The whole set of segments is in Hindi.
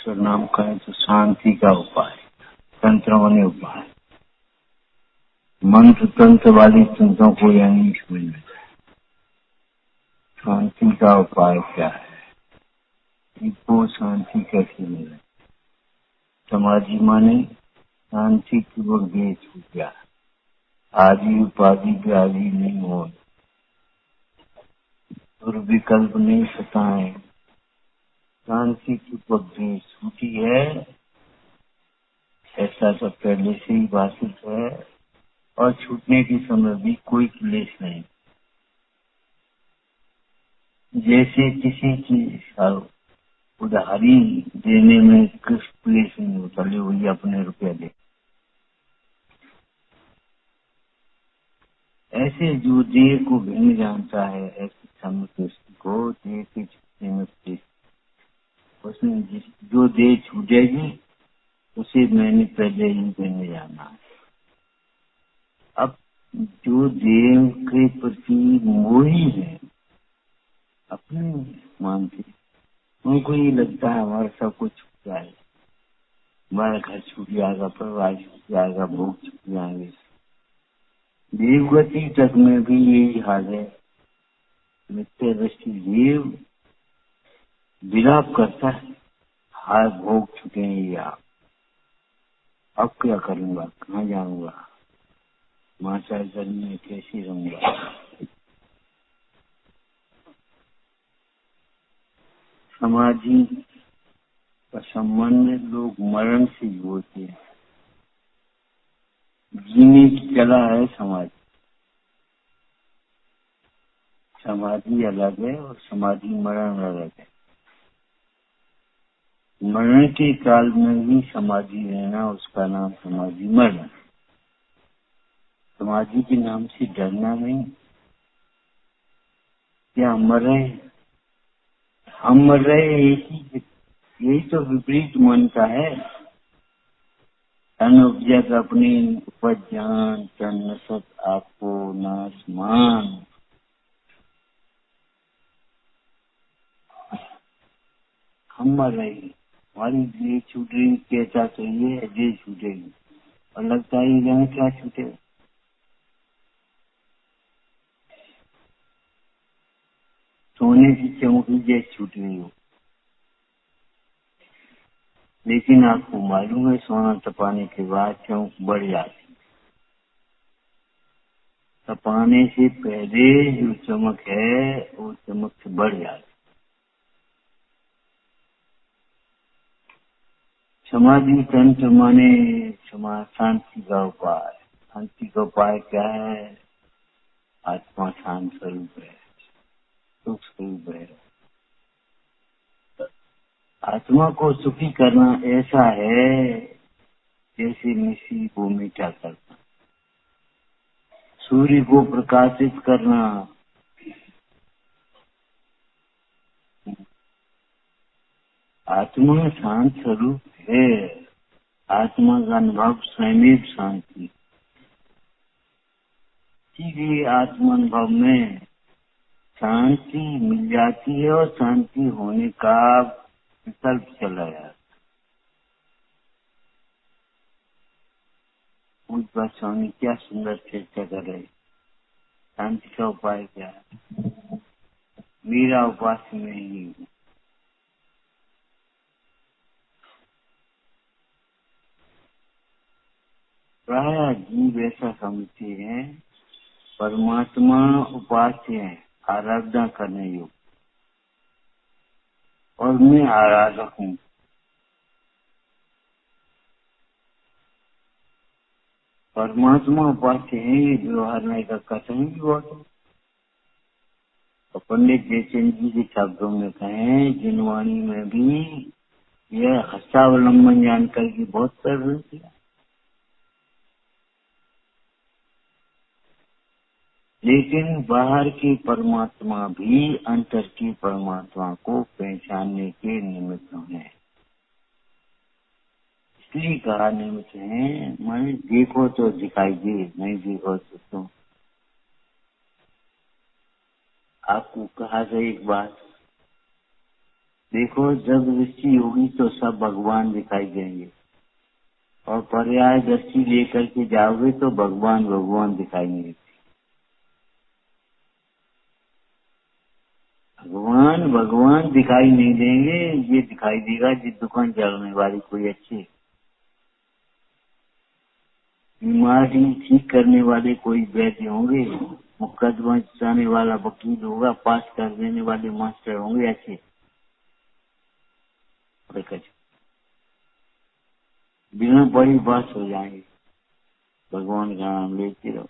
ईश्वर नाम का है तो शांति का उपाय, तंत्र माने उपाय। मंत्र तंत्र वाली चिंताओं को यह नहीं समझ में, शांति का उपाय क्या है, इनको शांति कैसे मिले। समाधि माने शांति पूर्वक देह छूट गया, आदि उपाधि व्याधि नहीं हो, दुर्विकल्प नहीं सताए, शांति पूर्वक देह छूटी है, ऐसा तो पहले से ही भाषित है। और छूटने के समय भी कोई क्लेश नहीं, जैसे किसी चीज उधारी देने में कुछ क्लेश नहीं होता, ले वही अपने रुपया दे। ऐसे जो देह को भिन्न जानता है, ऐसे समय को देह के छूटने में क्लेश, उसमें जो देह छूटेगी उसे मैंने पहले ही भिन्न जाना है। अब जो देह के प्रति मोही है, अपने मानते, उनको ये लगता है हमारा सब कुछ छूट जाएगा, हमारा घर छूट जाएगा, परिवार छूट जाएगा, भोग छूट जाएंगे। देवगति तक में भी यही हाल है। नित्य दृष्टि देव विलाप करता है, हाय भोग छूटे या अब क्या करूंगा, कहाँ जाऊंगा, माता घर में कैसे रहूंगा। समाधि का संबंध लोग मरण से जोड़ते हैं। जीने की कला है समाधि। समाधि अलग है और समाधि मरण अलग है। मरण के काल में भी समाधि रहना, उसका नाम समाधि मरण। समाधि के नाम से डरना नहीं, क्या मर रहे, हम मर रहे, यही तो विपरीत मन का है। तन उपजत अपनी उपज जान, तन नसत आपको नाश मान। हम मर रहे, हमारी देह छूट रही, कहता तो ये है देह छूटेगी, और लगता है ये क्या छूटेगा। सोने की चमकी जैसे छूट रही हो, लेकिन आपको मालूम है सोना तपाने के बाद चमक बढ़ जाती, तपाने से पहले जो चमक है वो चमक से बढ़ जाती। समाधि तंत्र माने शांति का उपाय। शांति का उपाय क्या है, आत्मा शांत स्वरूप है, सुख स्वरूप है। आत्मा को सुखी करना ऐसा है जैसे मिश्री को मीठा करना, सूर्य को प्रकाशित करना। आत्मा शांत स्वरूप है, आत्मा का अनुभव स्वयं शांति। इसीलिए आत्मानुभव में शांति मिल जाती है और शांति होने का विकल्प चला जाता। उस पर स्वामी क्या सुंदर चर्चा कर रहे। शांति का उपाय क्या है, मेरा उपास्य में ही हूँ। प्राय जीव ऐसा समझते हैं परमात्मा उपास्य है, आराधना करने योग्य, और मैं आराधक हूँ। परमात्मा उपास्य है, ये व्यवहार नहीं का कथन भी बहुत है। तो पंडित जयचंद जी के शब्दों में कहें, जिनवाणी में भी यह हस्तावलंबन जानकर के बहुत प्रवृत्त किया, लेकिन बाहर की परमात्मा भी अंतर की परमात्मा को पहचानने के निमित्त है। इसलिए कहा निमित्त है, माने देखो तो दिखाई दे, नहीं देखो तो आपको कहा था एक बात, देखो, जब दृष्टि होगी तो सब भगवान दिखाई देंगे, और पर्याय दृष्टि लेकर के जाओगे तो भगवान भगवान दिखाई नहीं देते। भगवान भगवान दिखाई नहीं देंगे, ये दिखाई देगा जिस दुकान चलने वाली कोई अच्छी बीमारी ठीक करने वाले कोई वैद्य होंगे, मुकदमा चलाने वाला वकील होगा, पास कर देने वाले मास्टर होंगे अच्छे। बिना बड़ी बात हो जाएंगे, भगवान का नाम लेते रहो।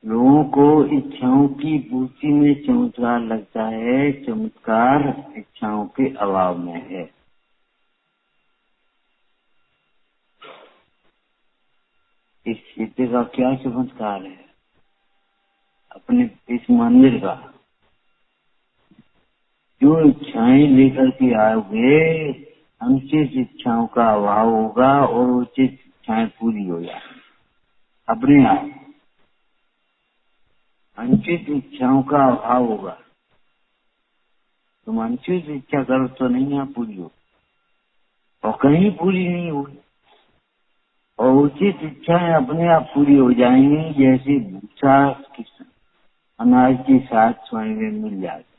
लोगों को इच्छाओं की पूर्ति में चमत्कार लगता है, चमत्कार इच्छाओं के अभाव में है। इस क्षेत्र का क्या चमत्कार है? अपने इस मंदिर का जो इच्छाएं लेकर के आओगे, अनुचित इच्छाओं का अभाव होगा और उचित इच्छाएं पूरी हो जाएंगी अपने आप। अनुचित इच्छाओं का अभाव होगा, तुम अनुचित इच्छा करो तो नहीं आप पूरी हो, और कहीं पूरी नहीं होगी, और उचित इच्छाएं अपने आप पूरी हो जाएंगी। जैसे भूसा अनाज के साथ स्वयं में मिल जाता।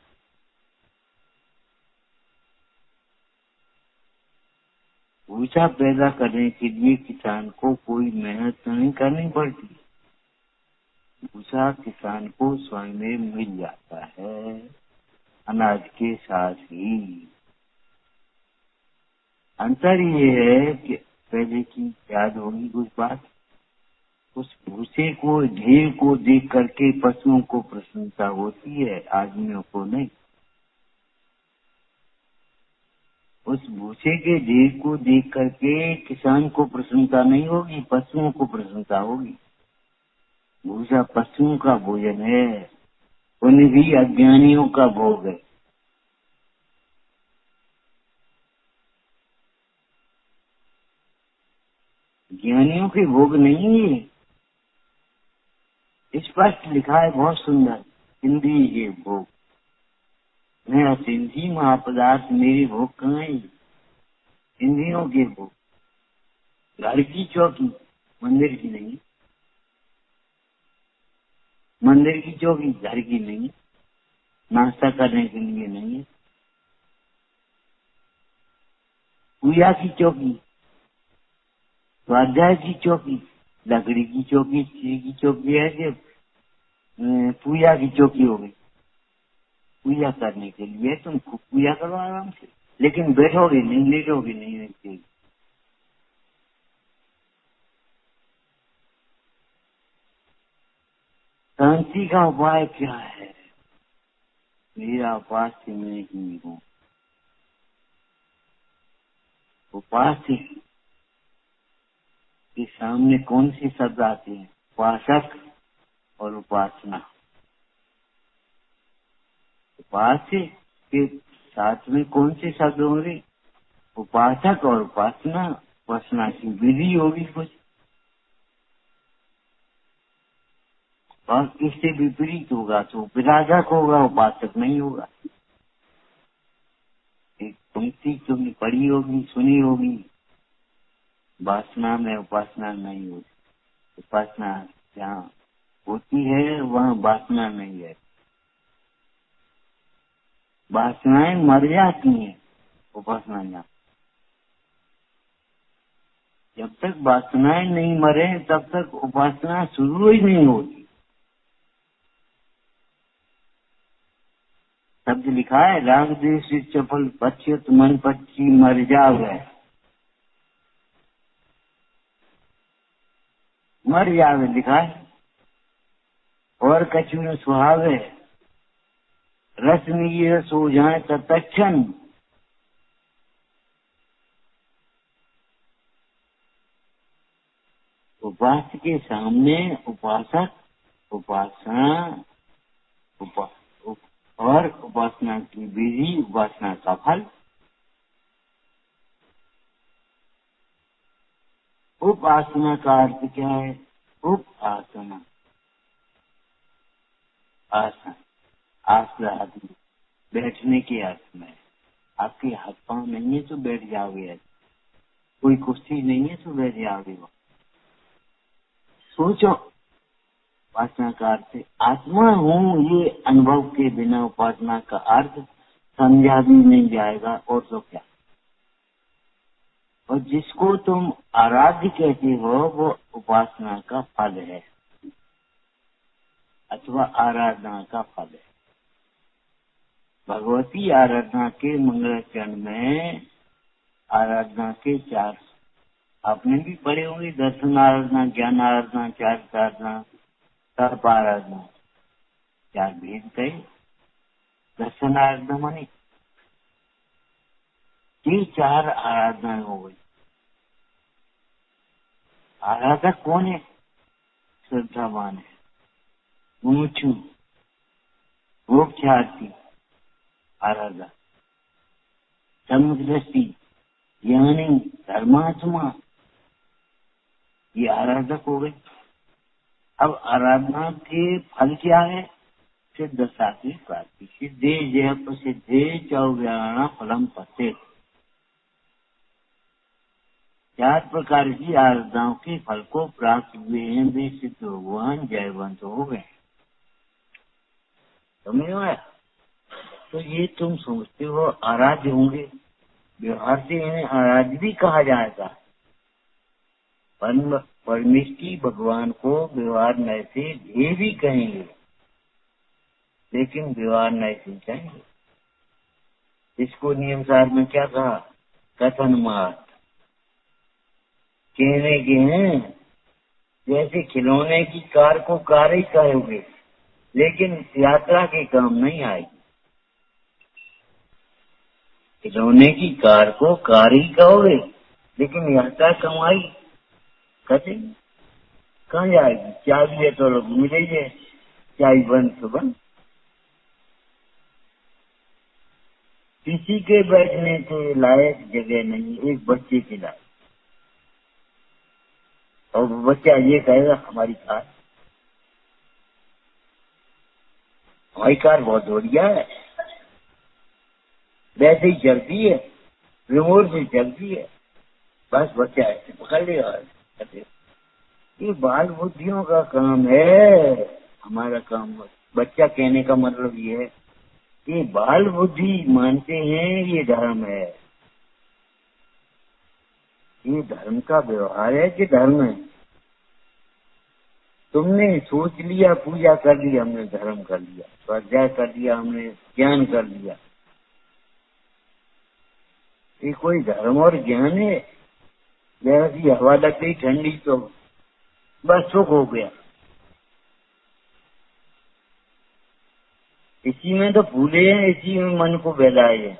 भूसा पैदा करने के लिए किसान को कोई मेहनत नहीं करनी पड़ती, भूसा किसान को स्वयं में मिल जाता है अनाज के साथ ही। अंतर ये है कि पहले की याद होगी कुछ बात, उस भूसे को ढेर को देख करके पशुओं को प्रसन्नता होती है, आदमियों को नहीं। उस भूसे के ढेर को देख करके किसान को प्रसन्नता नहीं होगी, पशुओं को प्रसन्नता होगी। भूसा पशुओं का भोजन है, उन्हें भी अज्ञानियों का भोग है। ज्ञानियों के भोग नहीं है, स्पष्ट लिखा है, बहुत सुंदर। हिंदी के भोग, मैं सिंधी महापदार्थ मेरे भोग कहाँ है? इंद्रियों के भोग। घर की चौकी, मंदिर की नहीं, मंदिर की चौकी घर की नहीं, नाश्ता करने के लिए नहीं है। पूजा की चौकी, स्वाध्याय की चौकी, लकड़ी की चौकी, स्टील की चौकी है कि पूजा की चौकी हो गई। पूजा करने के लिए तुम खूब पूजा करो आराम से, लेकिन बैठोगे नहीं, लेटोगे नहीं। शांति का उपाय क्या है? मेरा उपास्य मैं ही हूँ। उपास्य के सामने कौन से शब्द आते हैं? उपासक और उपासना। उपास्य के साथ में कौन से शब्द होंगे? उपासक और उपासना। उपासना की विधि होगी कुछ, और इससे विपरीत होगा तो विराधक होगा, उपासक नहीं होगा। एक पंक्ति तुमने पढ़ी होगी, सुनी होगी, वासना में उपासना नहीं होती। उपासना जहाँ होती है वहाँ वासना नहीं है। वासनाएं मर जाती हैं, उपासना जहाँ। जब तक वासनाएं नहीं मरे तब तक उपासना शुरू ही नहीं होती। शब्द लिखा है, राग देश चपल पच्युत मन पक्षी मर जावे, मर जावे लिखा है। और कछु न सुहावे, रस नीर सो जाए तत्क्षण। उपास के सामने उपासक, उपासना, और उपासना की विधि, उपासना का फल। उपासना का अर्थ क्या है? उपासना, आसन, आसन बैठने के अर्थ में। आपके हाथ पांव नहीं है तो बैठ जाओगे, कोई कुर्सी नहीं है तो बैठ जाओगे। सोचो, उपासना का अर्थ आत्मा हूँ ये अनुभव के बिना उपासना का अर्थ समझा भी नहीं जाएगा। और तो क्या। और जिसको तुम आराध्य कहते हो वो उपासना का फल है अथवा आराधना का फल है। भगवती आराधना के मंगलाचरण में आराधना के 4 आपने भी पढ़े होंगे। दर्शन आराधना, ज्ञान आराधना, चारित आराधना, तप आराधना, 4 भेद कहे। दर्शन आराधना माने ये 4 आराधनाएं हो गई। आराधक कौन है? श्रद्धावान है, मुमुक्षु, मोक्षार्थी आराधक, समुद्रस्ती ज्ञानी, धर्मात्मा, ये आराधक हो गए। अब आराधना के फल क्या है? सिद्ध सात्विक प्राप्ति। सिद्धे जय प्रसिद्धे चौव्याणा फलम पते। 4 प्रकार की आराधनाओं के फल को प्राप्त हुए हैं, वे सिद्ध भगवान जयवंत हो गए। समझ में आया? तो ये तुम सोचते हो आराध्य होंगे, व्यवहार से इन्हें आराध्य भी कहा जाएगा। परमेष्ठी भगवान को व्यवहार नय से ये भी कहेंगे, लेकिन व्यवहार नय से कहेंगे। इसको नियम सार में क्या कहा? कथन मात्र कहने के हैं। जैसे खिलौने की कार को कार ही कहोगे, लेकिन यात्रा के काम नहीं आएगी। खिलौने की कार को कार ही कहोगे, लेकिन यात्रा कमाई कहते कहाँ जाएगी? चाबी है तो लोग मिले, चाबी बंद तो बंद। किसी के बैठने के लायक जगह नहीं, एक बच्चे के लायक। और बच्चा ये कहेगा हमारी कार बहुत बढ़िया है, वैसे ही चलती है, रिमोट से चलती है, बस बच्चा ऐसे पकड़ लेगा। ये बाल बुद्धियों का काम है, हमारा काम। बच्चा कहने का मतलब ये है कि बाल बुद्धि मानते हैं ये धर्म है। ये धर्म का व्यवहार है कि धर्म है? तुमने सोच लिया, पूजा कर लिया, हमने धर्म कर लिया, स्वाध्याय कर लिया, हमने ज्ञान कर लिया। ये कोई धर्म और ज्ञान है? जैसी हवा लग गई ठंडी तो बस सुख हो गया। इसी में तो भूले हैं, इसी में मन को बहलाए हैं।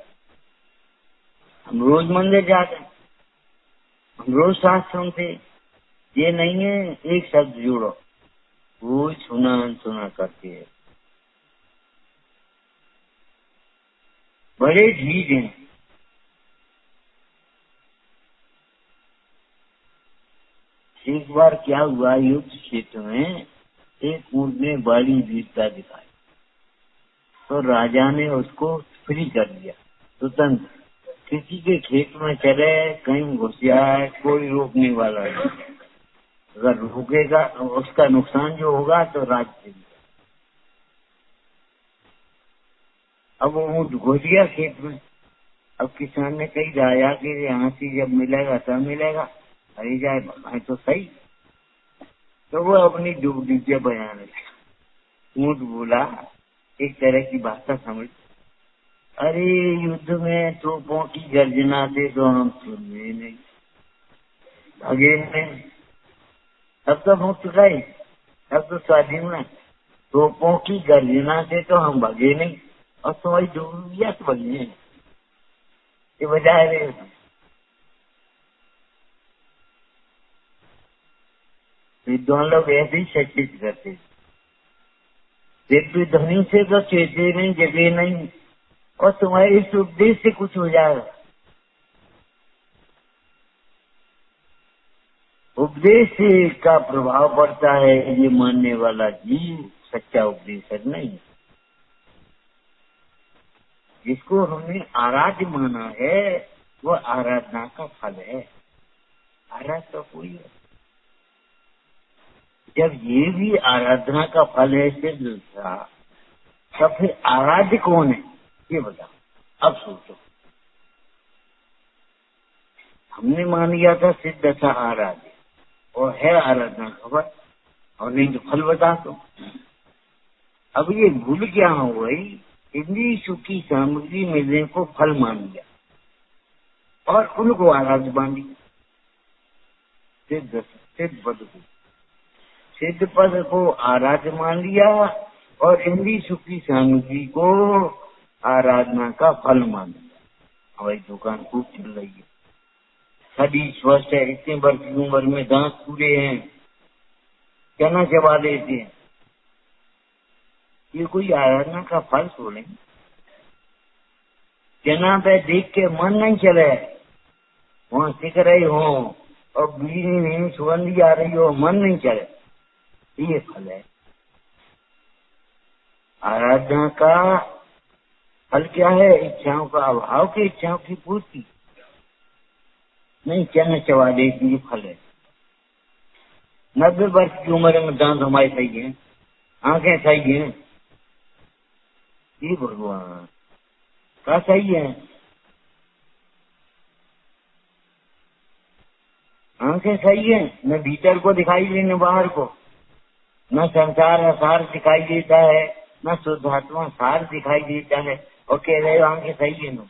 हम रोज मंदिर जाते हैं, हम रोज शास्त्र सुनते, ये नहीं है एक शब्द जोड़ो, वो सुना अनसुना करते हैं। बड़े ढीठ हैं। एक बार क्या हुआ, युद्ध क्षेत्र में एक ऊंट ने बड़ी वीरता दिखाई, तो राजा ने उसको फ्री कर दिया, स्वतंत्र। किसी के खेत में चले, कहीं घुस जाए, कोई रोकने वाला नहीं। अगर रोकेगा उसका नुकसान जो होगा तो राज्य। अब वो ऊँट घुस गया खेत में। अब किसान ने कही राजा के यहाँ से जब मिलेगा तब मिलेगा, अरे जाए भगाए तो सही। तो वो अपनी ड्यूटी के बयान ऊँट बोला, एक तरह की भाषा समझ, अरे युद्ध में तोपों की गर्जना से तो हम सुने नहीं, भागे नहीं। अब तो मुक्त गए, अब तो स्वाधीन में। तोपों की गर्जना से तो हम भागे नहीं, और तुम्हारी जरूरियात बनी है ये बजाय रहे। विद्वान लोग ऐसे ही शिक्षित करते, दिव्य ध्वनि से तो चेते नहीं, जगे नहीं, और तुम्हारे इस उपदेश से कुछ हो जाएगा। उपदेश का प्रभाव पड़ता है ये मानने वाला जीव सच्चा उपदेश नहीं। जिसको हमने आराध्य माना है वो आराधना का फल है, आराध्य तो कोई है। जब ये भी आराधना का फल है सिद्ध था, तब फिर आराध्य कौन है ये बताओ। अब सोचो, हमने मान लिया था सिद्ध था आराध्य और है आराधना खबर, और नहीं तो फल बता दो। अब ये भूल क्या हो गई, इंद्रिय सुख की सामग्री मिलने को फल मान लिया और उनको आराध्य मान लिया। सिद्ध पद को, सिद्ध पद को आराध्य मान लिया और इंद्रिय सुख की सामग्री को आराधना का फल मान लिया। हमारी दुकान खूब चल रही है, सभी स्वस्थ है, इतने वर्ष की उम्र में दांत पूरे हैं, चना चबा देते हैं। ये कोई आराधना का फल तो नहीं। चना पे देख के मन नहीं चले, वहां सिक रही हो और बीड़ी नहीं सुगंधी आ रही हो, मन नहीं चले, ये फल है। आराधना का फल क्या है? इच्छाओं का अभाव के इच्छाओं की पूर्ति नहीं, चना चबा देती ये फल है। 90 वर्ष की उम्र में दांत हमारे सही है, आंखें सही है, ये भगवान का सही है। आंखें सही है, न भीतर को दिखाई दे न बाहर को, न संसार असार दिखाई देता है, न शुद्धात्मा सार दिखाई देता है, और कह रहे हो आंखें सही है। न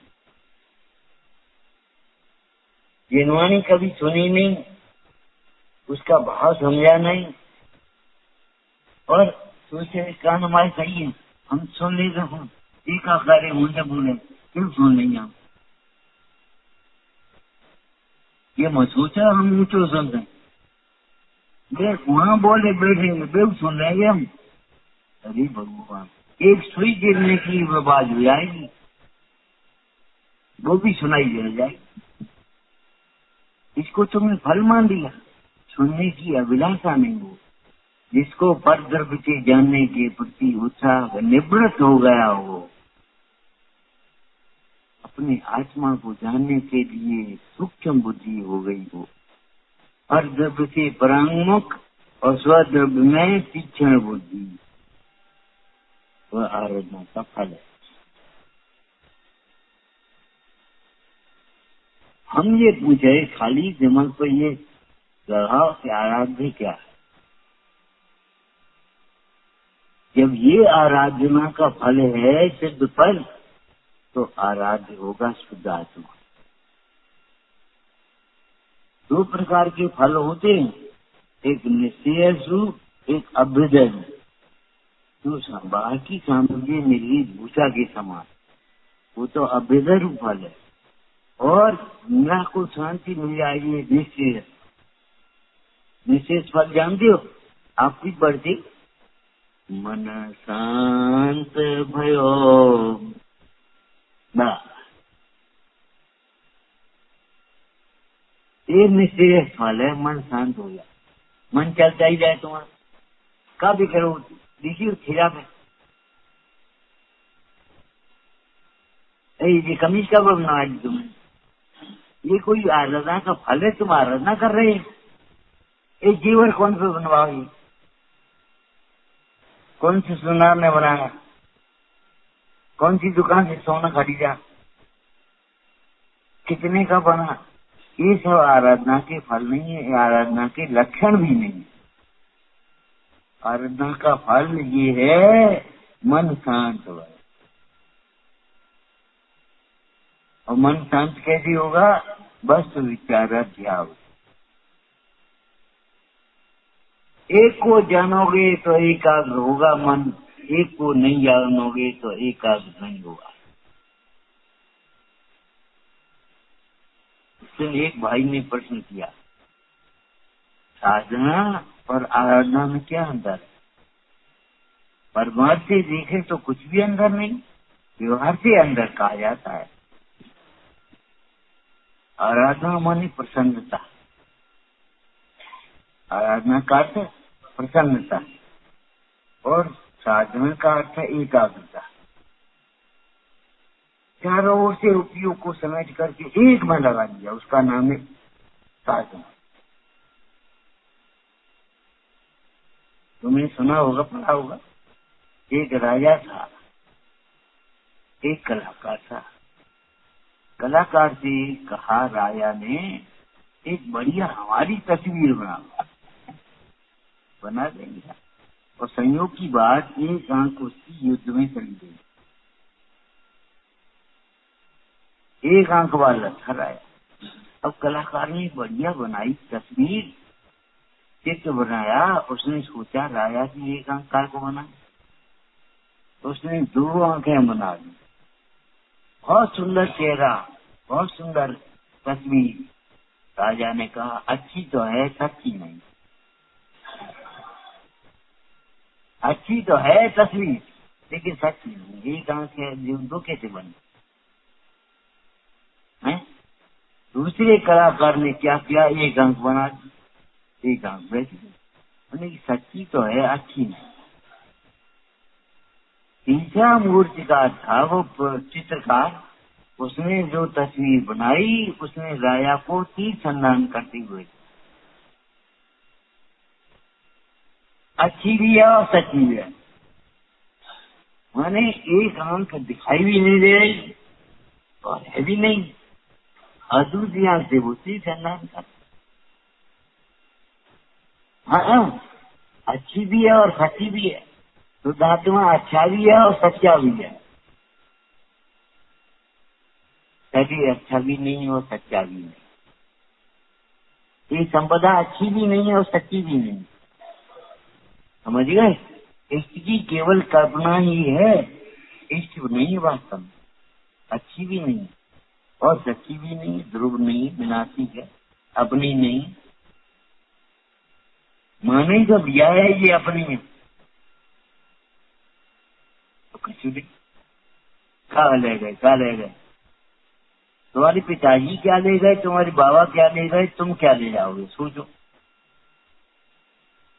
जिनवानी कभी सुनी नहीं, उसका भाव समझा नहीं, और सोचे कान हमारे सही है, हम सुन लेते हैं, एक आकारे मुझे बोले क्यों सुन नहीं हम, ये मत सोचा हम ऊंचो सुन रहे, वहां बोले बैठेंगे बेव सुन रहे हम। अरे भगवान, एक सुई गिरने की आवाज हो जाएगी, वो भी सुनाई दे जाएगी। इसको तुमने फल मान दिया, सुनने की अभिलाषा नहीं हो। जिसको पर द्रव्य के जानने के प्रति उत्साह निवृत्त हो गया हो, अपने आत्मा को जानने के लिए सूक्ष्म बुद्धि हो गई हो, पर द्रव्य से परांगमुख और स्वद्रव्य में तीक्ष्ण बुद्धि, वह आराधना का फल है। हम ये पूछे खाली दिमाग पर ये गढ़ाओ कि आराध्य क्या है। जब ये आराधना का फल है सिद्ध फल, तो आराध्य होगा शुद्ध आत्मा। 2 प्रकार के फल होते हैं, एक निश्चय रूप, एक अभ्युदय रूप। जो बाहर की सामग्री मिली भूसा के समान, वो तो अभ्युदय रूप फल है। और मन को शांति मिल जाएगी, निश्चय। निश्चय फल जानते हो आपकी बढ़ती, मन शांत भयो ना, ये निश्चय फल है। मन शांत हो जाए, मन चलता ही जाए तुम्हारा, कभी करो देखिए खिला में ये कमीज का बनवा दी तुम्हें, ये कोई आराधना का फल है? तुम आराधना कर रहे हैं। ये जीवर कौन सा बनवाओगी? कौन से सुनार ने बनाया? कौन सी दुकान से सोना खरीदा? कितने का बना? ये सब आराधना के फल नहीं है, आराधना के लक्षण भी नहीं। आराधना का फल ये है मन शांत हो। और मन शांत कैसे होगा? बस विचार ध्यान। एक को जानोगे तो एकाग्र होगा मन, एक को नहीं जानोगे तो एकाग्र नहीं होगा। एक भाई ने प्रश्न किया, साधना और आराधना में क्या अंतर है? परमार्थ से देखे तो कुछ भी अंदर नहीं, व्यवहार से अंदर कहा जाता है। आराधना मानी प्रसन्नता, आराधना का अर्थ प्रसन्नता, और साधन का अर्थ है एकाग्रता। चारों ओर से उपयोग को समेट करके एक में लगा दिया, उसका नाम है साधन। तुमने सुना होगा, पढ़ा होगा, एक राजा था, एक कलाकार था। कलाकार से कहा राजा ने, एक बढ़िया हमारी तस्वीर बना देंगे। और संयोग की बात, एक आंख उसकी युद्ध में चली गई, एक आंख वाला था राजा। अब कलाकार ने बढ़िया बनाई तस्वीर, चित्र बनाया। उसने सोचा राजा की एक आंख कार को बना, तो उसने 2 आंखें बना दी। बहुत सुंदर चेहरा, बहुत सुंदर तस्वीर। राजा ने कहा अच्छी तो है, सच्ची नहीं। अच्छी तो है तस्वीर, लेकिन सच्ची नहीं। एक आंख है, 2 कैसे बने? दूसरे कलाकार ने क्या किया, एक आंख बना दी, एक आंख बैठ गई। उन्हें सच्ची तो है, अच्छी नहीं। तीसरा मूर्तिकार था वो चित्रकार, उसने जो तस्वीर बनाई, उसने राजा को तीर संधान करते हुए, अच्छी भी है और सच्ची भी है। माने एक आंख दिखाई भी नहीं दे रही और है भी नहीं, और दूसरी आंख से वो तीर संधान कर। हाँ, अच्छी भी है और सच्ची भी है। तो धातुआ अच्छा भी है और सच्चा भी है। शरीर अच्छा भी नहीं और सच्चा भी नहीं। ये संपदा अच्छी भी नहीं है और सच्ची भी नहीं। समझ गए? इष्ट की केवल कल्पना ही है, इष्ट नहीं वास्तव में। अच्छी भी नहीं और सच्ची भी नहीं, ध्रुव नहीं, विनाशी है, अपनी नहीं। माने जो दिया है ये अपनी है, तो कुछ भी खा ले गए, खा ले गए। तुम्हारे पिताजी क्या ले गए, तुम्हारे बाबा क्या ले गए, तुम क्या ले जाओगे? सोचो।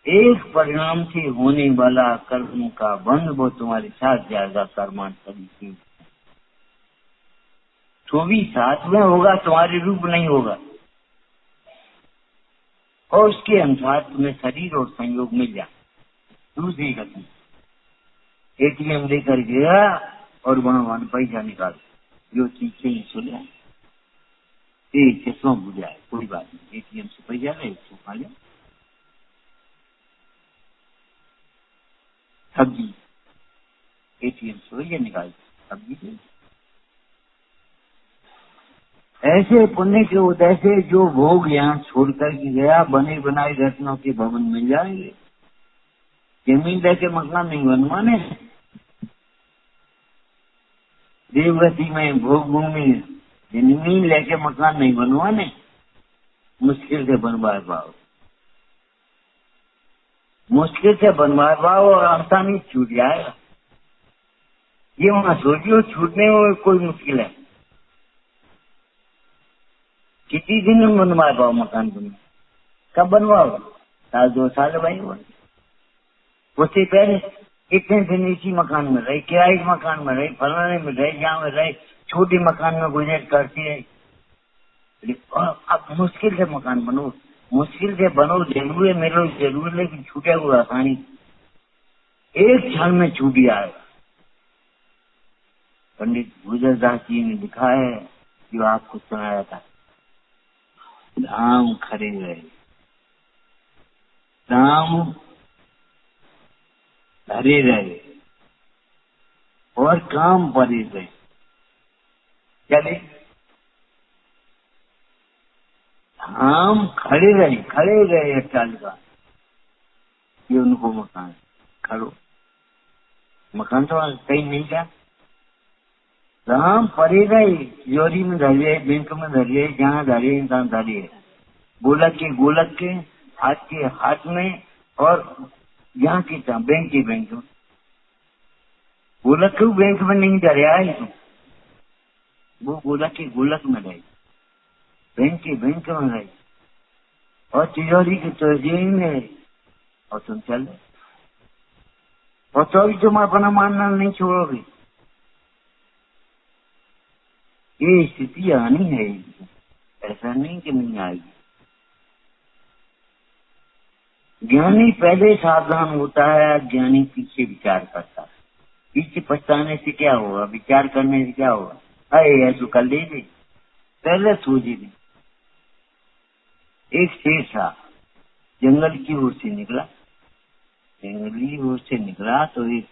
एक परिणाम से होने वाला कर्म का बंध वो तुम्हारे साथ जाएगा कर्मांत तरीके। तो भी साथ में होगा, तुम्हारे रूप नहीं होगा। और उसके अनुसार तुम्हें शरीर और संयोग मिल जाए। दूसरी गति, एटीएम लेकर गया और वहां पैसा निकाल, जो चीज चाहिए सुना, चश्मा बुझा है, कोई बात नहीं, एटीएम से पैसा ले, खा लिया। सब्जी एटीएम से पैसा निकाल, सब्जी दे। ऐसे पुण्य के उदय से जो भोग यहाँ छोड़कर के गया, बने बनाए रत्नों के भवन मिल जाएंगे। जमीन लेके मकान नहीं बनवाने। देवगति में भोग भूमि, जमीन लेके मकान नहीं बनवाने, मुश्किल से बनवा पाओ, मुश्किल से बनवा पाओ और आसानी छूट जाएगा। ये वहां सोचियो, छूटने में कोई मुश्किल है? कितनी दिन में बनवा पाओ मकान तुम? कब बनवाओ? 1-2 साल भाई। उससे पहले कितने दिन इसी मकान में रहे, किराए के मकान में रहे, फलाने में रहे, यहाँ में रहे, छोटे मकान में गुजर करती है। अब मुश्किल से मकान बनो, मुश्किल से बनो, जरूर है मेरे जरूर, लेकिन छूटे हुआ आसानी एक क्षण में छूट जाएगा। पंडित गुजरदास जी ने लिखा है, जो आपको सुनाया था, धाम खड़े रहे, धाम धरे रहे और काम परे रहे। चले धाम खड़े रहे 1 साल का, ये उनको मकान खड़ो, मकान तो कहीं नहीं था। धाम परे रहे, तिजोरी में धरिए, बैंक में धरिए, जहाँ धरिए इंसान धरिए, गोलक के हाथ के हाथ में, और यहाँ की बैंक के बैंक में। गोलक क्यों बैंक में नहीं धरिया है? वो गोलक के गोलक में रहे, बैंक के बैंक में रहे, और तिजोरी की तिजोरी में रहे, और तुम चल और तो भी तुम अपना मानना नहीं छोड़ोगे। ये स्थिति आनी है, ऐसा नहीं कि नहीं आएगी। ज्ञानी पहले सावधान होता है, अज्ञानी पीछे विचार करता है। पीछे पछताने से क्या होगा, विचार करने से क्या होगा? अरे ऐसा कर लीजिए, पहले सोचिए। एक शेर था, जंगल की ओर से निकला, जंगली ओर से निकला तो एक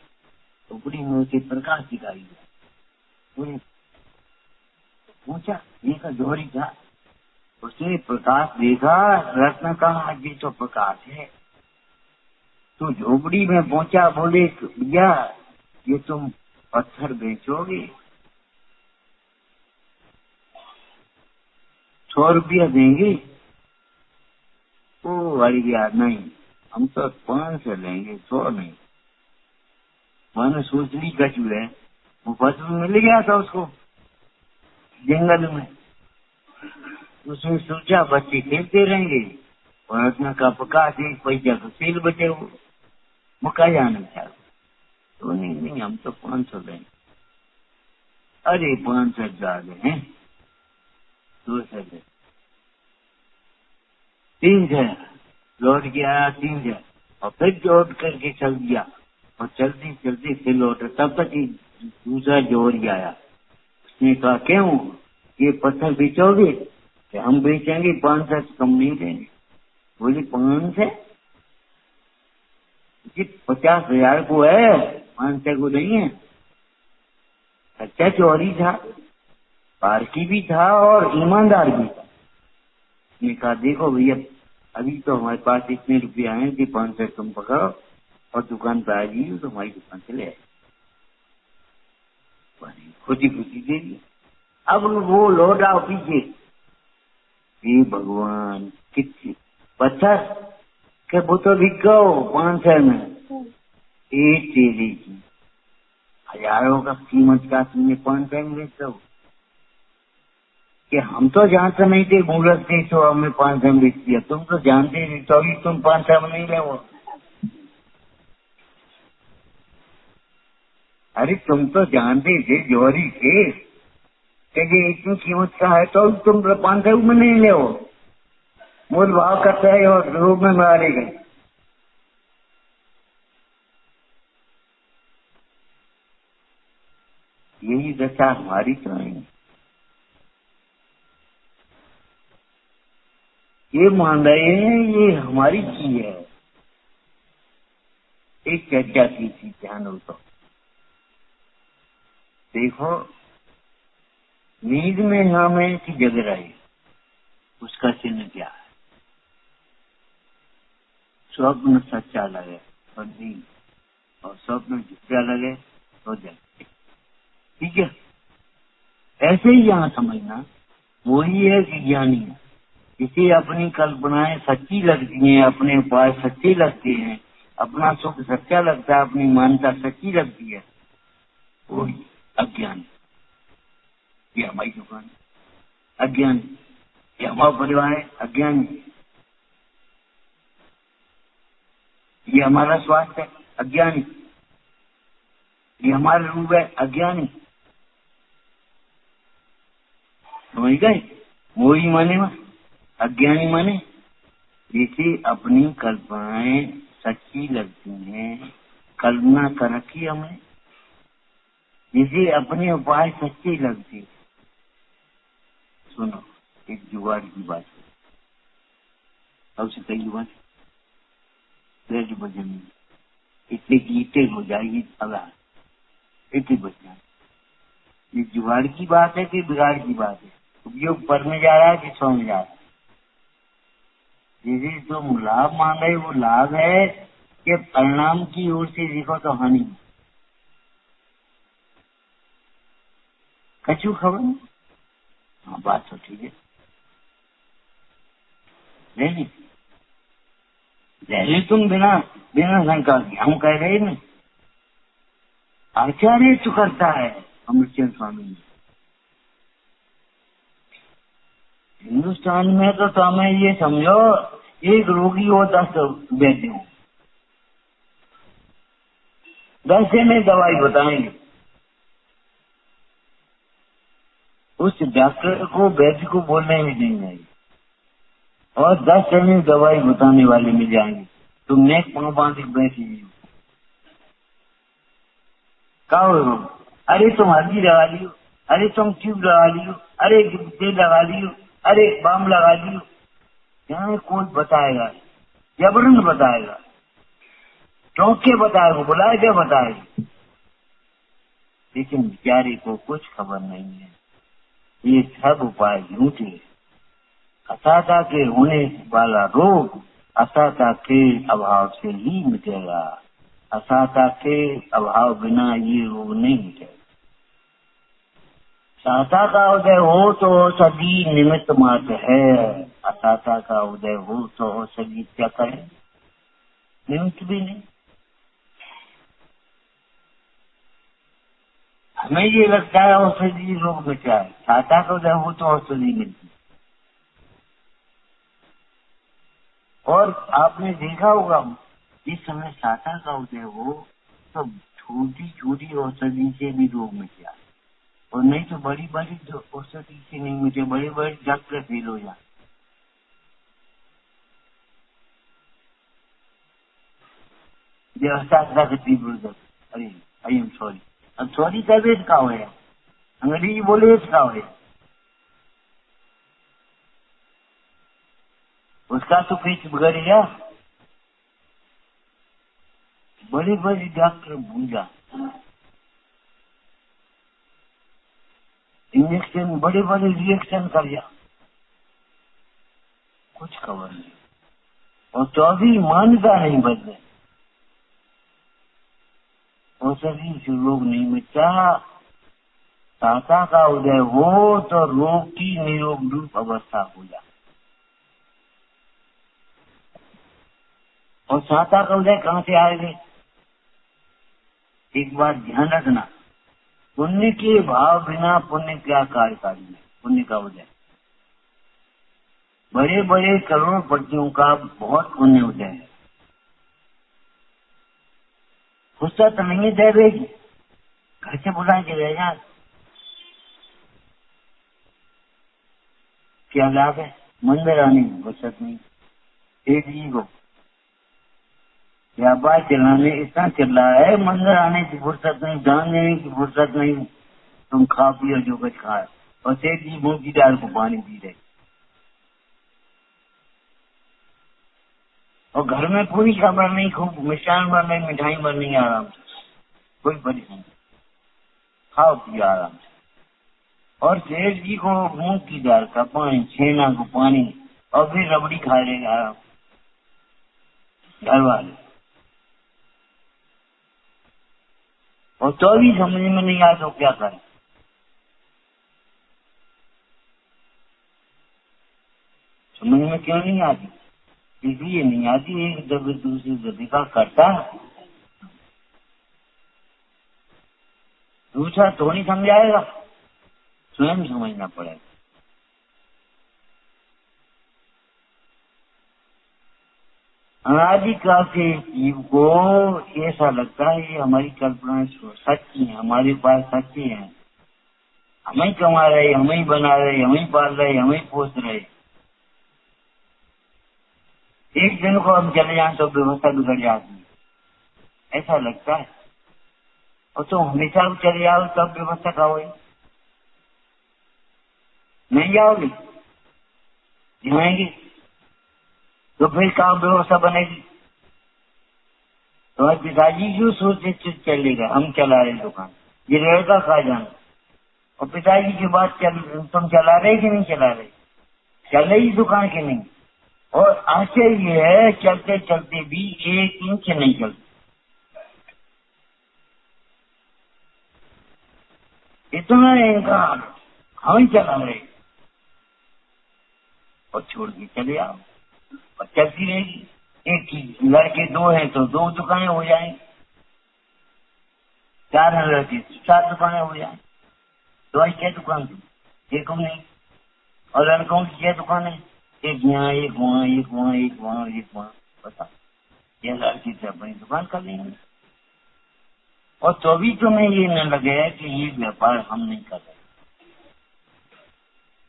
टुकड़ी में उसे प्रकाश दिखाई दिया। पूछा, देखा जोहरी था, उसने प्रकाश देखा, रत्न कहा ये तो प्रकाश है। तो झोपड़ी में पहुंचा, बोले भैया ये तुम पत्थर बेचोगे? 100 रुपया देंगे? ओ वाली यार नहीं, हम तो 500 लेंगे, 100 नहीं। मैंने सोच ली कचू है, वो पशु मिल गया था उसको जंगल में। उसने सोचा बच्चे खेलते रहेंगे और अपना का प्रकाश 1 पैसा का सेल बचे, वो मुका जाना था। तो नहीं हम तो 500 लेंगे। अरे 500 ज्यादा है, 200 ले। 300 लौट के आया, 300 और फिर लौट करके चल दिया और चलते चलते फिर लौटा। तब तक दूसरा जोहरी आया, उसने कहा क्यों ये पत्थर बेचोगे? कि हम बेचेंगे, 500 कम नहीं देंगे। बोले 500? 50,000 को है, 500 को नहीं है। अच्छा चोरी था, पारकी भी था और ईमानदार भी था। उसने कहा देखो भैया, अभी तो हमारे पास इतने रुपये आए कि 500 तुम पकड़ो और दुकान पे आ जाइए तो हमारी दुकान से ले आए। खुशी खुशी दे दी। अब वो लौटा पीछे, हे भगवान कितनी पत्थर के वो तो बिक गो 500 में। एक तेरी की हजारों का कीमत का तुमने 500 में बेच दो? कि हम तो जानते नहीं थे, मूर्ख थे तो हमें 500 में बेच दिया। तुम तो जानते थे तो अभी तुम 500 में नहीं ले वो। अरे तुम तो जानते थे जोहरी थे कि इतनी कीमत का है तो तुम 500 में नहीं ले वो। मोल भाव करता है और रूप में मारे गए। यही दशा हमारी तो है। ये मान रहे हैं ये हमारी चीज है। एक चर्चा की थी, ध्यान हो तो देखो, नींद में हमें की जग रहे, उसका चिन्ह क्या है? स्वप्न सच्चा लगे और नींद, और स्वप्न झूठा लगे तो जग। ठीक है, ऐसे ही यहाँ समझना, वही है कि ज्ञानी है। इसे अपनी कल्पनाएं सच्ची लगती हैं, अपने उपाय सच्चे लगते हैं, अपना सुख सच्चा लगता है, अपनी मान्यता सच्ची लगती है, वही अज्ञान। ये हमारी दुकान है, अज्ञान। ये हमारा परिवार है, अज्ञान। ये हमारा स्वास्थ्य है, अज्ञानी। ये हमारा रूप है, अज्ञानी। समझ गए? वही माने में अज्ञानी माने जैसे अपनी कल्पनाएं सच्ची लगती हैं, कल्पना कर रखी हमने, जैसे अपने उपाय सच्चे लगते। सुनो, एक जुगाड़ की बात है, सबसे पहली बात, रेड बजन इतने ईटे हो जाएगी अला, इतने बच जाए। ये जुगाड़ की बात है कि बिगाड़ की बात है? उपयोग पढ़ने जा रहा है कि सौ में जा रहा है? जैसे तुम लाभ मान रहे वो लाभ है कि परिणाम की ओर से देखो तो हानि? कछु खबर नहीं। हाँ बात तो ठीक है, नहीं तुम बिना बिना शंका की हम कह रहे हैं। आचार्य तो करता है अमृतचंद स्वामी जी। हिंदुस्तान में तो हमें ये समझो, एक रोगी हो 10 वैद्य हो। 10 जने दवाई बताएंगे, उस डॉक्टर को वैद्य को बोलने में नहीं आएगी, और 10 जने दवाई बताने वाले मिल जाएंगे। तुम नेक पाँव बांध के बैठी हुई हो, क्या हो? अरे तुम हल्दी लगा लियो, अरे तुम ट्यूब लगा लियो, अरे तेल लगा लियो, अरे बाम लगा लियो। यहाँ कोई बताएगा, जबरन बताएगा, टोक के बताएगा, बुलाए क्या बताएगा, लेकिन बेचारे को कुछ खबर नहीं है। ये सब उपाय झूठे। असहता के होने वाला रोग असहता के अभाव से ही मिटेगा। असहता के अभाव बिना ये रोग नहीं मिटेगा। सहता का उदय हो तो औषधि निमित्त मात्र है, असहता का उदय हो तो औषधि क्या करे, निमित्त भी नहीं। हमें ये लगता है औषधि रोग मिटा है, सहता का उदय हो तो औषधि मिलती। और आपने देखा होगा जिस समय सहता का उदय हो तो छोटी छोटी औषधि से भी रोग मिट जाए, और नहीं तो बड़ी बड़ी जो औषधि से नहीं मिटे, बड़े बड़े डॉक्टर फेल हो जाए। अरे आई एम सॉरी, अब सॉरी का वेद का हो, अंग्रेजी बोले इसका हो, उसका तो पेट बिगड़ गया। बड़े बड़े डॉक्टर भूल जा, इंजेक्शन बड़े बड़े रिएक्शन कर जा, कुछ खबर नहीं, और तो भी मान्यता नहीं बदले, औषधि से रोग नहीं मिटता। सहता का उदय हो तो रोग की निरोग रूप अवस्था हो जाए, और सहता का उदय कहाँ से आएंगे? एक बात ध्यान रखना, पुण्य के भाव बिना पुण्य क्या कार्यकारी है। पुण्य का उदय, बड़े बड़े करोड़पतियों का बहुत पुण्य उदय है, फुर्सत नहीं दे देगी, घर से बुला के रह जा, क्या लाभ है? मंदिर आने की फुर्सत नहीं, एक जी को व्यापार चलाने इतना चल रहा है, मंदिर आने की फुर्सत नहीं, दान देने की फुर्सत नहीं, तुम खा पियो जो कुछ खाए, और सेठ जी मूंग की दाल को पानी पी रहे, और घर में पूरी खबर नहीं, खूब मिष्ठान बन रही, मिठाई बन रही, आराम से, कोई परेशानी, खाओ पियो आराम से। और सेठ जी को मूंग की दाल का पानी, छेना को पानी, और फिर रबड़ी खा रहे आराम घर वाले, और तो भी समझ में नहीं आया तो क्या करें? समझ में क्यों नहीं आती? इसलिए नहीं आती, एक दबे दूसरे दबे का करता, दूसरा तो नहीं समझाएगा, स्वयं समझना पड़ेगा। अनादिकाल से जीव को ऐसा लगता है ये हमारी कल्पना सच्ची है, हमारे पास सच्ची है, हम ही कमा रहे, हम ही बना रहे, हम ही पाल रहे, हम ही पोस रहे। एक दिन को हम चले जाए तो व्यवस्था बिगड़ जाती है, ऐसा लगता है। और तो हमेशा चले जाओ तब व्यवस्था का हो, नहीं जाओगे, जाएंगे तो फिर क्या व्यवस्था बनेगी? तो पिताजी क्यों सोचते चलेगा, हम चला रहे दुकान, ये लड़का खा जाना, और पिताजी की बात तुम चला रहे कि नहीं चला रहे, चल रही दुकान की नहीं। और आश्चर्य ये है, चलते चलते भी 1 इंच नहीं चलते, इतना इनका हम ही चला रहे, और छोड़ के चले आओ, और चलती रहेगी। एक ही लड़के 2 हैं तो 2 दुकानें हो जाएंगी, 4 हैं लड़के 4 दुकानें हो जाएंगी, तो 6 दुकान थी, एक नहीं। और लड़कों की 6 दुकानें, एक यहाँ, एक वहाँ, एक वहाँ, एक वहाँ, एक वहाँ, बता, ये लड़की से अपनी दुकान कर लेंगे। और तो भी तुम्हें ये न लगे कि ये व्यापार हम नहीं कर रहे।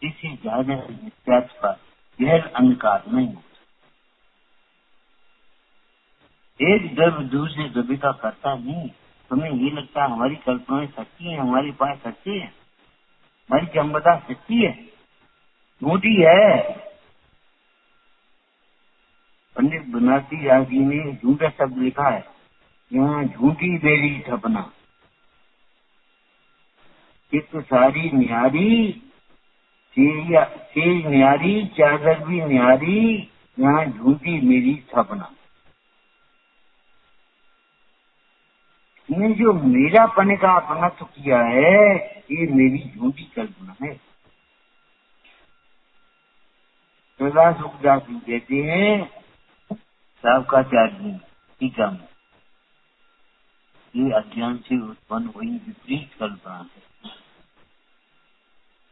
इसी ज्यादा नित्यात्व का गहर अंधकार नहीं होता। एक द्रव्य दूसरे द्रव्य का करता नहीं। तुम्हें ये लगता है हमारी कल्पनाएं सच्ची है, हमारी बात सच्ची है, हमारी क्षमता सच्ची है, झूठी है। पंडित बनारसी दास जी ने झूठा शब्द लिखा है, यहाँ झूठी बेरी सपना, चित्त सारी न्यारी, सेज न्यारी, चादर भी न्यारी, यहाँ झूठी मेरी सपना। ने जो मेरा पने का अपना तो किया है, ये मेरी झूठी कल्पना है। सदा सुखदास जी कहते हैं, सबका चार्जी टीका में, ये अज्ञान से उत्पन्न हुई विपरीत कल्पना है।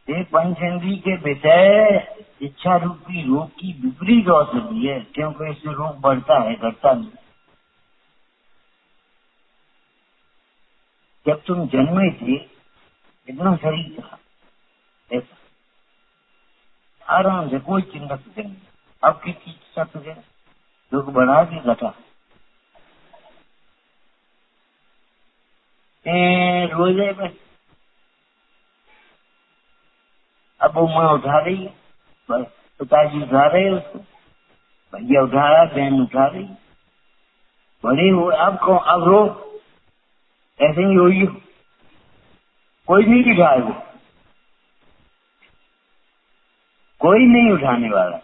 ये पंचेंद्री के विषय इच्छा रूपी रोग की विपरीत औषधि है, क्योंकि इससे रोग बढ़ता है, घटता नहीं। जब तुम जन्मे थे इतना शरीर था, ऐसा आराम से कोई चिंता फिक्र नहीं। अब किस चीज का फिक्र? दुख बढ़ा के घटा? रोजे में अब वो माँ उठा रही है, पिताजी उठा रहे हैं उसको, भैया उठा रहा, बहन उठा रही, बड़े हो अब कौन अब रो? ऐसे ही होगी, कोई नहीं उठाएगा, कोई नहीं उठाने वाला।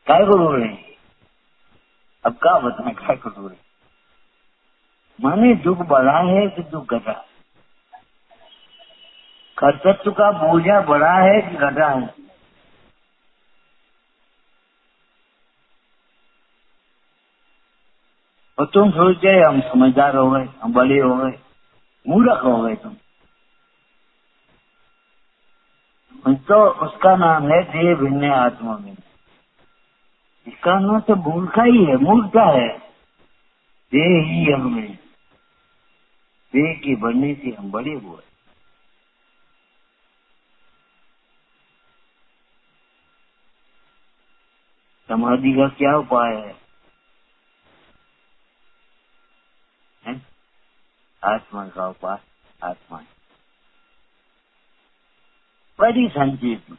काय को रो रहे हैं? अब क्या बताएं काय को रो रहे? माने दुख बढ़ा है कि दुख घटा? कर्तव्य का बोझा बढ़ा है कि घटा है? और तुम सोचते हम समझदार हो गए, हम बड़े हो गए, मूर्ख हो गए तुम। तो उसका नाम है देह भिन्न आत्मा में। इसका नाम तो मूर्खा ही है, मूर्खता है। देह ही हमें, देह के बढ़ने से हम बड़े हुए। समाधि का क्या उपाय है? आत्मा का उपाय, आत्मा बड़ी संक्षेप में।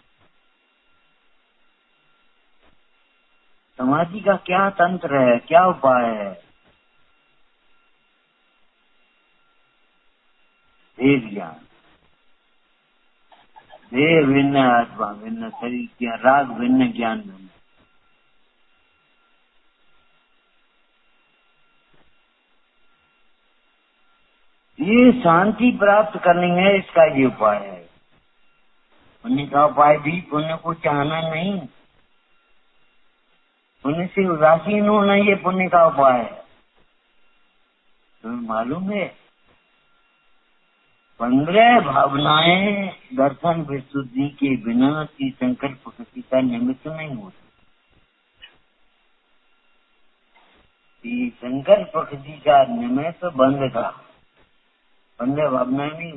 समाधि का क्या तंत्र है, क्या उपाय है? देह ज्ञान, देह भिन्न आत्मा भिन्न, शरीर क्या राग भिन्न, ज्ञान भिन्न। ये शांति प्राप्त करनी है, इसका ये उपाय है। पुण्य का उपाय भी पुण्य को चाहना नहीं, पुण्य से उदासीन होना, ये पुण्य का उपाय है। तुम्हें मालूम है 15 भावनाएं दर्शन विशुद्धि के बिना की संकल्प प्रकृति का निमित्त नहीं होती। संकल्प प्रकृति का निमित्त बंध का, 15 भावनाएं नहीं,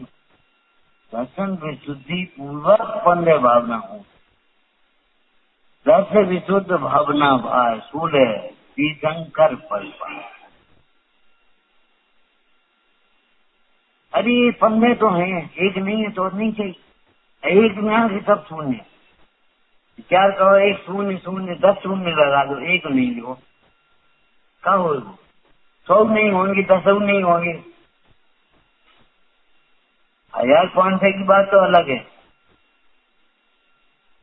दर्शन विशुद्धि पूर्वक 15 भावना हो। दर्श विशुद्ध भावना भाई सूल शंकर फल पाए। अरे 15 तो हैं, एक नहीं है तो नहीं चाहिए। एक में आके सब शून्य, विचार करो, एक शून्य शून्य 10 शून्य लगा दो, एक नहीं हो, क्या हो? 100 नहीं होंगे, 10 नहीं होंगे। 1500 की बात तो अलग है,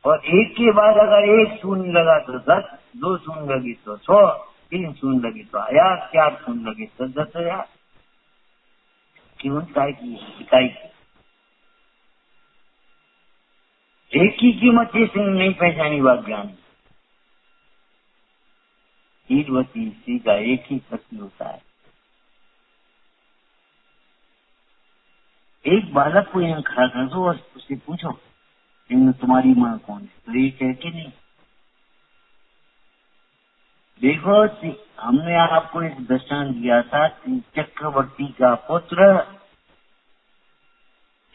और एक के बाद अगर एक शून्य लगा तो 10, 2 शून्य लगी तो 100, 3 शून्य लगी तो 1000, 4 शून्य लगी तो 10,000। क्यों? काय की इकाई की एक की कीमत इसने नहीं पहचानी बात ज्ञान। ईदवती स्त्री का एक ही पति होता है। एक बालक को यहाँ खड़ा कर दो और उससे पूछो इनमें तुम्हारी माँ कौन है, तो ये कह के नहीं। देखो हमने आपको एक दृष्टांत दिया था, चक्रवर्ती का पुत्र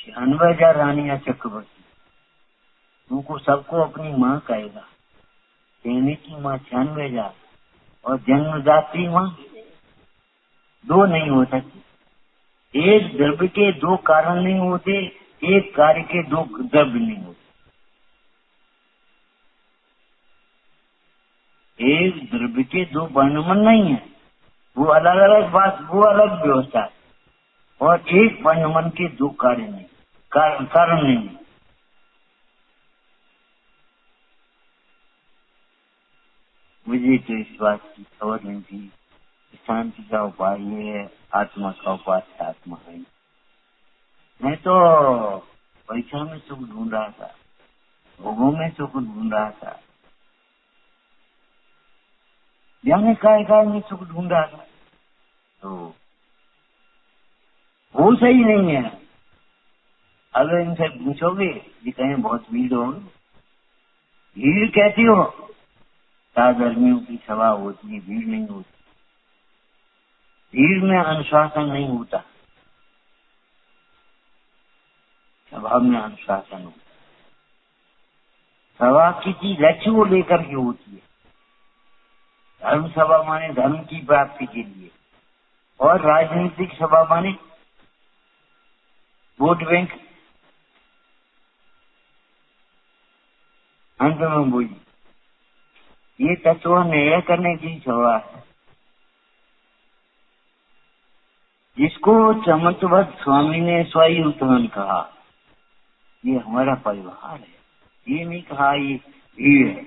96,000 रानियां चक्रवर्ती, तुमको सबको अपनी माँ कहेगा, कहने की माँ 96,000 और जन्मदात्री माँ 2 नहीं हो सकती। एक द्रव्य के 2 कारण नहीं होते, एक कार्य के 2 द्रव्य नहीं होते। एक द्रव्य के 2 वर्णमन नहीं है, वो अलग अलग बात, वो अलग व्यवस्था है। और एक वर्णमन के 2 कार्य नहीं, कारण नहीं। मुझे तो इस बात की खबर नहीं थी। शांति का उपाय ये है, आत्मा का उपाय आत्मा है। मैं तो परीक्षा में सुख ढूंढ रहा था, भोगों में सुख ढूंढ रहा था, जाने काय में सुख ढूंढ रहा था, तो वो सही नहीं है। अगर इनसे पूछोगे कि कहीं बहुत भीड़ हो, भीड़ कहती हो, साधर्मियों की सभा होती है, भीड़ नहीं होती। भीड़ में अनुशासन नहीं होता, सभा में अनुशासन होता। सभा किसी लक्ष्य को लेकर के होती है। धर्म सभा माने धर्म की प्राप्ति के लिए, और राजनीतिक सभा माने वोट बैंक। अंत में बोली ये तत्व निर्णय करने की सभा है, जिसको चमत्वत स्वामी ने स्वाई उत्थान कहा। ये हमारा परिवार है, ये नहीं कहा ये भीड़ है,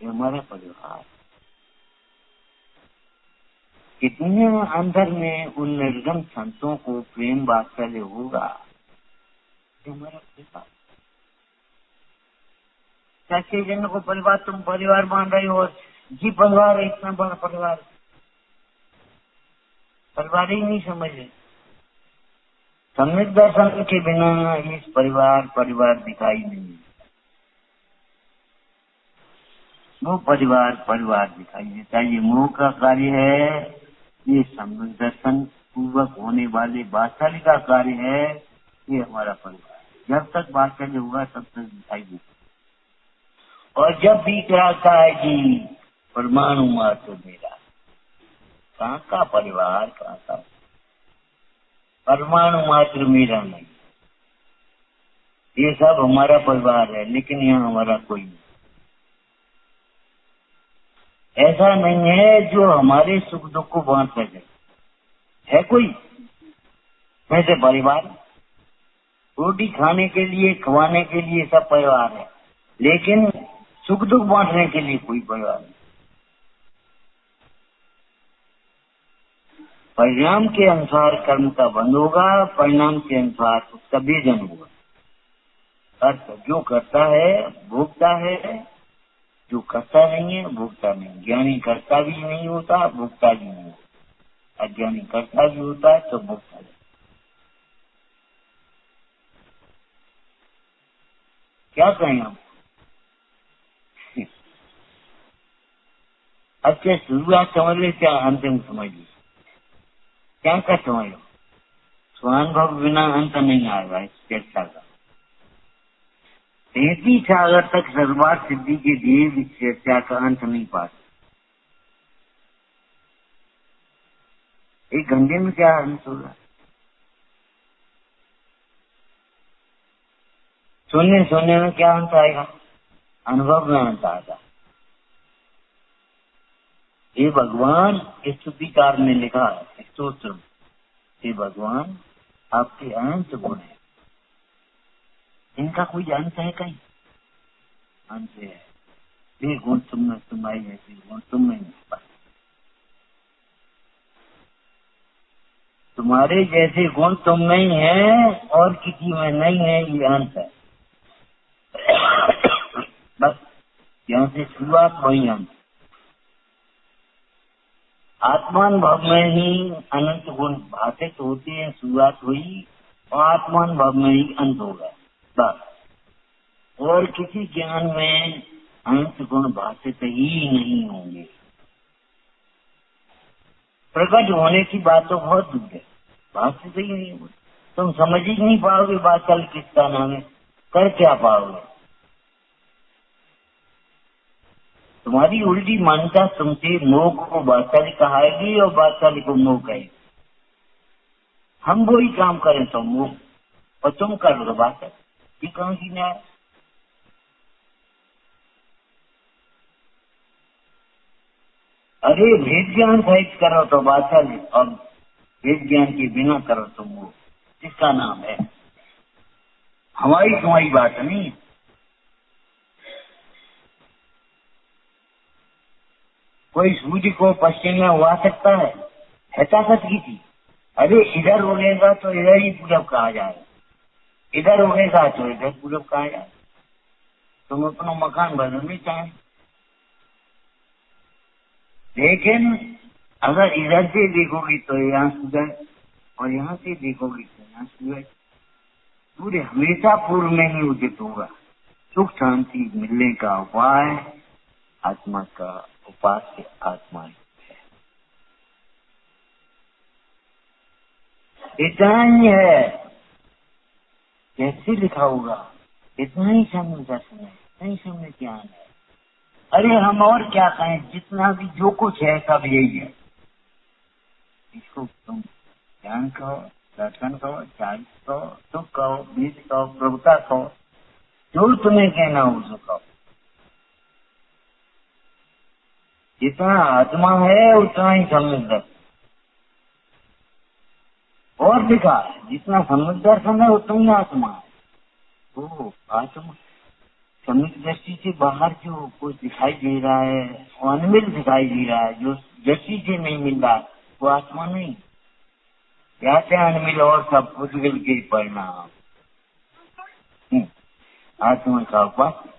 ये हमारा परिवार। कितने अंदर में उन निर्गम संतों को प्रेम वात्सल्य होगा, ये हमारा परिवार। कैसे जन को परिवार, तुम परिवार मान रहे हो, जी परिवार है, इतना बड़ा परिवार, परिवार ही नहीं समझ रहे। सम्यक दर्शन के बिना इस परिवार दिखाई नहीं, वो परिवार दिखाई देता है। ये मोह का कार्य है, ये सम्यक दर्शन पूर्वक होने वाले वात्सल्य का कार्य है, ये हमारा परिवार। जब तक वात्सल्य होगा तब तक दिखाई देता। और जब भी कहता है कि परमाणु मात्र मेरा, कहाँ का परिवार, कहाँ का परमाणु मात्र मेरा नहीं, ये सब हमारा परिवार है, लेकिन यहाँ हमारा कोई नहीं। ऐसा नहीं है जो हमारे सुख दुख को बांट सके। है कोई वैसे परिवार, रोटी खाने के लिए, खवाने के लिए सब परिवार है, लेकिन सुख दुख बांटने के लिए कोई परिवार नहीं। परिणाम के अनुसार कर्म का बंध होगा, परिणाम के अनुसार उसका भेदन होगा। अर्थ जो करता है भोगता है, जो करता नहीं है भोगता नहीं। ज्ञानी करता भी नहीं होता, भोगता भी नहीं होता। अज्ञानी करता भी होता है तो भोगता भी। क्या कहें हम? अच्छे शुरुआत समझ ले, क्या अंतिम समझ ली, क्या कर समझ लो। स्वानुभव बिना अंत नहीं आएगा इस चर्चा का। 33 सागर तक सर्वार्थ सिद्धि के दिए इस चर्चा का अंत नहीं पाते। 1 घंटे में क्या अंत होगा? सुनने में क्या अंत आएगा? अनुभव में अंत आएगा। हे भगवान, स्तुतिकार ने लिखा स्तोत्र, हे भगवान आपके अनंत गुण है, इनका कोई अंत है कहीं? अंत है। ये गुण तुम में, तुम्हारी जैसे गुण तुम में नहीं पाए। तुम्हारे जैसे गुण तुम में ही है और किसी में नहीं है, ये अंत है। बस यहाँ से शुरुआत वही अंत। आत्मानुभव में ही अनंत गुण भाषित होते हैं, शुरुआत हुई, और आत्मानुभव में ही अंत होगा बस। और किसी ज्ञान में अनंत गुण भाषित ही नहीं होंगे। प्रकट होने की बात तो बहुत दूर है, बात तो सही नहीं है। तुम समझ ही नहीं पाओगे वात्सल्य किसका नाम है, कर क्या पाओगे? तुम्हारी उल्टी मान्यता तुमसे मोह को वात्सल्य कहाएगी और वात्सल्य को मोह कहेगी। हम वही काम करें तो मोह, और तुम कर लो वात्सल्य, ये कौन सी न्याय? अरे भेद ज्ञान सहित करो तो वात्सल्य, और भेद ज्ञान के बिना करो तो मोह, किसका नाम है? हमारी तुम्हारी बात नहीं है। कोई सूर्य को पश्चिम में उगा सकता है ताकत की थी? अरे इधर उगेगा तो इधर ही पूरब कहा जाएगा, इधर उगेगा तो इधर पूरब कहा जाएगा। तुम अपना मकान बदलने चाहें, लेकिन अगर इधर से देखोगी तो यहाँ सूरज, और यहाँ से देखोगी तो यहाँ सूरज। सूर्य हमेशा पूर्व में ही उदित होगा। सुख शांति मिलने का उपाय आत्मा का उपास्य आत्मा है। इतना ही है, कैसे लिखा होगा? इतना ही सामने दर्शन है, इतना ही सामने ज्ञान है। अरे हम और क्या कहें, जितना भी जो कुछ है सब यही है। इसको तुम ज्ञान कहो, दर्शन कहो, चार्ज कहो, सुख कहो, बीज कहो, प्रभुता कहो, जो तुम्हें कहना हो उसको कहो। जितना आत्मा है उतना ही सम्यक दर्शन, और लिखा जितना सम्यक दर्शन है उतना ही आत्मा है। वो आत्मा सम्यक दृष्टि से बाहर जो कुछ दिखाई दे रहा है वो अनमिल दिखाई दे रहा है, जो दृष्टि से नहीं मिल रहा वो आत्मा नहीं। क्या से अनमिल और सब कुछ मिल के परिणाम आत्मा का उपास्य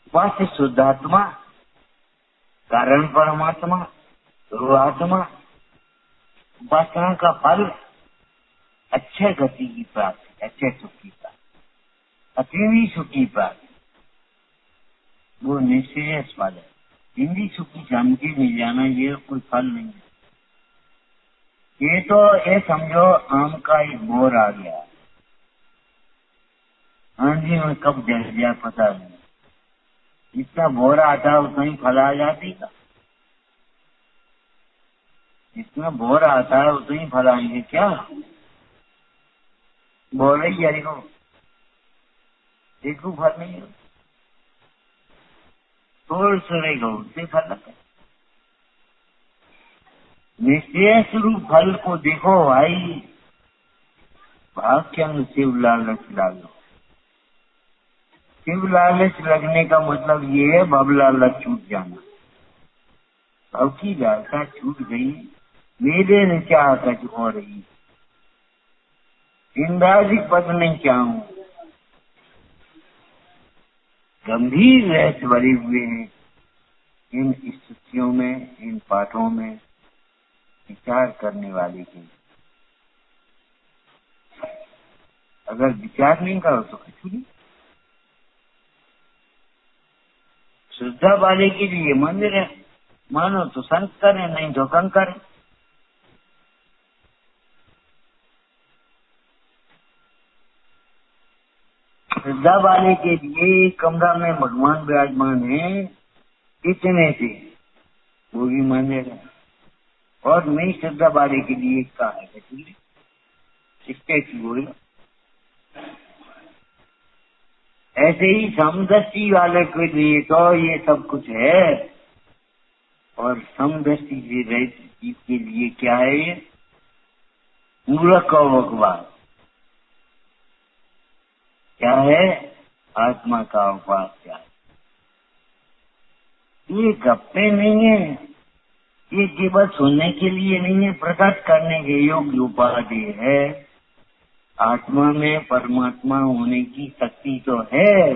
उपास्य शुद्धात्मा, कारण परमात्मा, आत्मा। उपासना का फल अच्छे गति की प्राप्ति, अच्छे सुख की प्राप्ति, अतीवी सुख की प्राप्ति, वो निश्चय फल है। हिंदी सुख की शांति मिल जाना ये कोई फल नहीं है। ये तो ये समझो आम का एक बोर आ गया, आंधी में कब जल गया पता नहीं। जितना बोर आता उतना ही फल आ जाती था, जितना बोर आता है उतना ही फल आएंगे क्या? बोल रही है देखो फल नहीं हो, थोड़ सुनेगा उससे फल लगता। निश्चय स्वरूप फल को देखो भाई, भाग के अंग शिव लालच लागो। शिव लालच लगने का मतलब ये है भव लालच छूट जाना। भव की लालसा छूट गई, मेरे ने चाह कच हो रही, इंद्राजिक पद नहीं चाहूं। गंभीर रहस्य भरे हुए हैं इन स्थितियों में, इन पाठों में विचार करने वाले के। अगर विचार नहीं करो तो कुछ नहीं। श्रद्धा वाले के लिए मंदिर है, मानो तो संत करें, नहीं तो कंकर। श्रद्धा वाले के लिए कमरा में भगवान विराजमान है, इतने से वो भी मंदिर है। और नहीं श्रद्धा वाले के लिए क्या है, स्टेचू बोलो। ऐसे ही समदृष्टि वाले के लिए तो ये सब कुछ है, और समदृष्टि से रहित जीव के लिए क्या है? ये मूर्ख का भगवान क्या है? आत्मा का उपास्य। ये गप्पे नहीं है, ये केवल सुनने के लिए नहीं है, प्रकट करने के योग्य उपाधि है। आत्मा में परमात्मा होने की शक्ति तो है,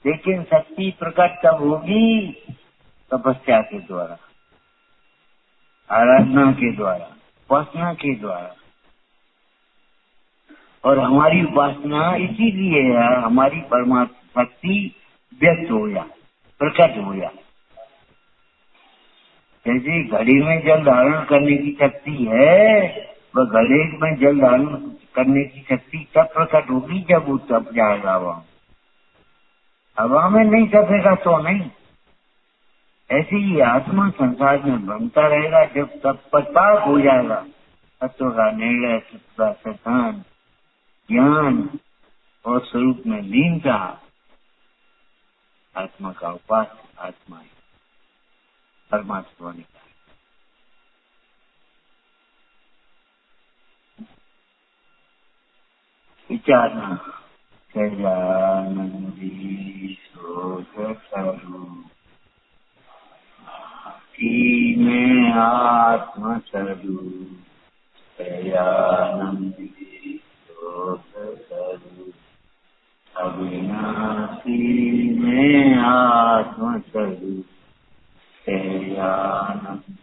लेकिन शक्ति प्रकट कब होगी? तपस्या के द्वारा, आराधना के द्वारा, उपासना के द्वारा। और हमारी उपासना इसीलिए है, हमारी परमात्मा शक्ति व्यक्त हो जाए, प्रकट हो जाए। जैसे घड़ी में जल धारण करने की शक्ति है, वह घड़े में जल धारण करने की शक्ति तब प्रकट होगी जब वो तप जाएगा। वहाँ हवा में नहीं तपेगा तो नहीं। ऐसे ही आत्मा संसार में बनता रहेगा जब तत्परताप हो जाएगा। तत्व का निर्णय, तत्व का सिद्धांत, ज्ञान और स्वरूप में लीनता आत्मा का उपास्य आत्मा है, परमात्मा ने कहा। विचारना सजानंदी शोक करूं कि मैं आत्मा स्वरूप सजानंदी शोक करूं अविनाशी में आत्मा स्वरूप सजानंदी